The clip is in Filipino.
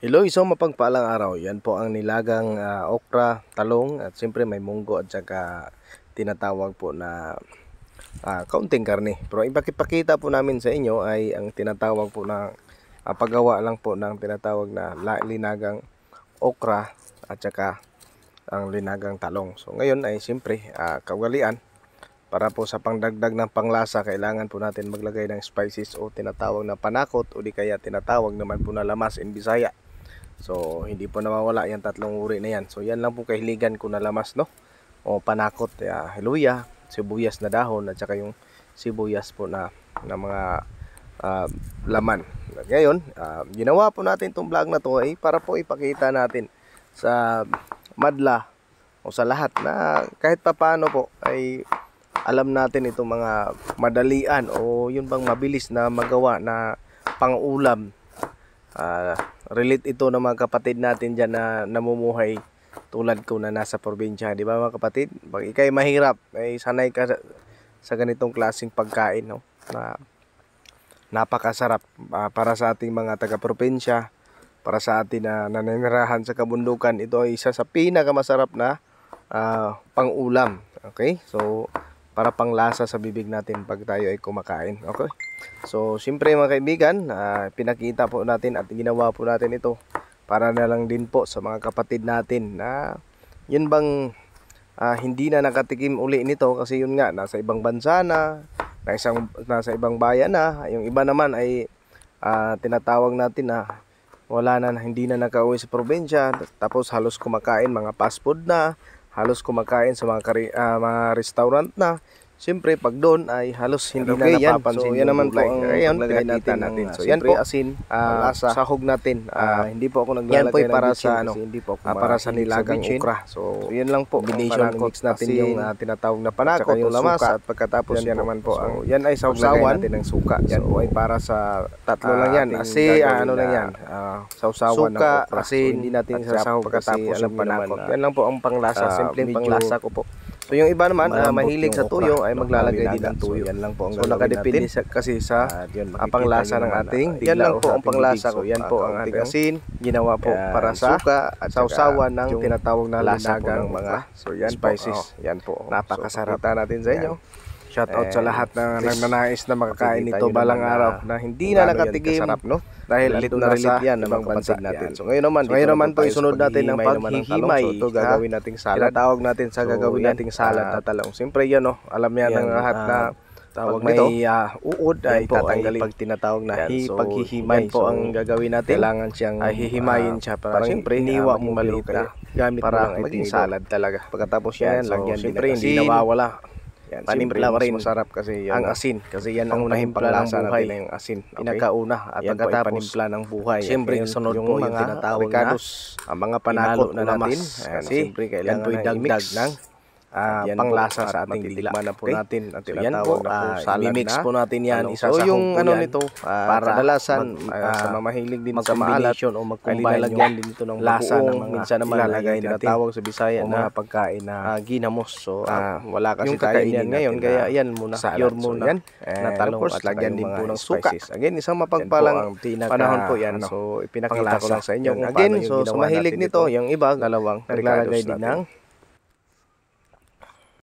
Hello, isang mapagpalang araw. Yan po ang nilagang okra, talong at siyempre may munggo at saka tinatawag po na kaunting karne. Pero ipakita po namin sa inyo ay ang tinatawag po na paggawa lang po ng tinatawag na linagang okra at saka ang linagang talong. So ngayon ay siyempre kaugalian para po sa pangdagdag ng panglasa kailangan po natin maglagay ng spices o tinatawag na panakot o di kaya tinatawag naman po na lamas in Bisaya. So hindi po nawawala yan tatlong uri na yan. So yan lang po kahiligan ko na lamas, no? O panakot, heluya, sibuyas na dahon at saka yung sibuyas po na mga laman. Ngayon, ginawa po natin itong vlog na to ay para po ipakita natin sa madla o sa lahat na kahit papaano po ay alam natin itong mga madalian o yun bang mabilis na magawa na pang-ulam. Relate ito ng mga kapatid natin dyan na namumuhay tulad ko na nasa probinsya, di ba mga kapatid? Pag ikay mahirap, ay sanay ka sa ganitong klaseng pagkain, no? Na napakasarap para sa ating mga taga-probinsya, para sa atin na nananirahan sa kabundukan. Ito ay isa sa pinakamasarap na pang-ulam. Okay? So, para panglasa sa bibig natin pag tayo ay kumakain. Okay? So, siyempre mga kaibigan, pinakita po natin at ginawa po natin ito para na lang din po sa mga kapatid natin na yun bang hindi na nakatikim uli nito kasi yun nga, nasa ibang bansa na, nasa ibang bayan na, yung iba naman ay tinatawag natin na wala na, hindi na nakauwi sa probinsya, tapos halos kumakain mga fast food na, halos kumakain sa mga restaurant na. Siyempre pag doon ay halos hindi na napapansin. So yan naman po ang paglagay natin. So yan po asin, sahog natin. Hindi po ako naglalagay ng para sa hindi po para sa nilagang okra. So yan lang po. Combination mix natin yung tinatawag na panakot o lamas at pagkatapos yan naman po ang yan ay sausawan natin ng suka. Yan po ay para sa tatlo lang yan. Kasi ano lang yan. Sausawan ng okra. Asin, hindi natin sasahog pagkatapos yung panakot. Yan lang po ang panglasa. Simpleng panglasa ko po. So yung iba naman mahilig sa tuyo ay maglalagay din ng tuyo. Yan lang po ang nakadepende kasi sa panglasa ng ating. Yan lang po ang panglasa ko. Yan po ang ating asin. Ginawa po para sa suka at sausawan ng tinatawag na lasa ng mga spices. Yan po. Napakasarap natin sa inyo. Shout out sa lahat na nagnanais na makakain nito balang araw na hindi na nakatigim, no? Dahil ito na relate yan ng mga bansa natin. So ngayon naman po isunod natin ng paghihimay. So ito gagawin nating salad. Tinatawag natin sa gagawin nating salad na talong. Siyempre yan, no? Alam yan ng lahat na tawag nito. May uod ay tatanggalin pag tinatawag na paghihimay. Po ang gagawin natin. Kailangan siyang hihimayin siya para siyempre iniwa mo maliit na gamit para maging salad talaga. Pagkatapos yan, lagyan din ng asin. Hindi nawawala. Yan, panimpla rin masarap kasi yan, ang asin kasi yan ang unahing panglasa natin na yung asin. Pinakauna at pagkatapos panimpla ng buhay. Siyempre sunod po yung tinatawag na mga panakot na natin. Siyempre kailangan idagdag ng panglasa sa ating dila. Na po natin at tinatawag na po salad na. Po natin yan. So yung ano nito para kadalasan sa mamahilig din sa maalat o magkumbine din dito ng lasa ng mga minsan naman ilalagay natin. Tinatawag sa Bisaya na pagkain na ginamos. So wala kasi tayo yan ngayon kaya yan muna. Pure muna yan. Na talong at lagyan din po ng suka. Again, isang mapagpalang panahon po yan. So ipinakita ko lang sa inyo. Again, so sa mahilig nito, yung iba dalawang naglalagay din ng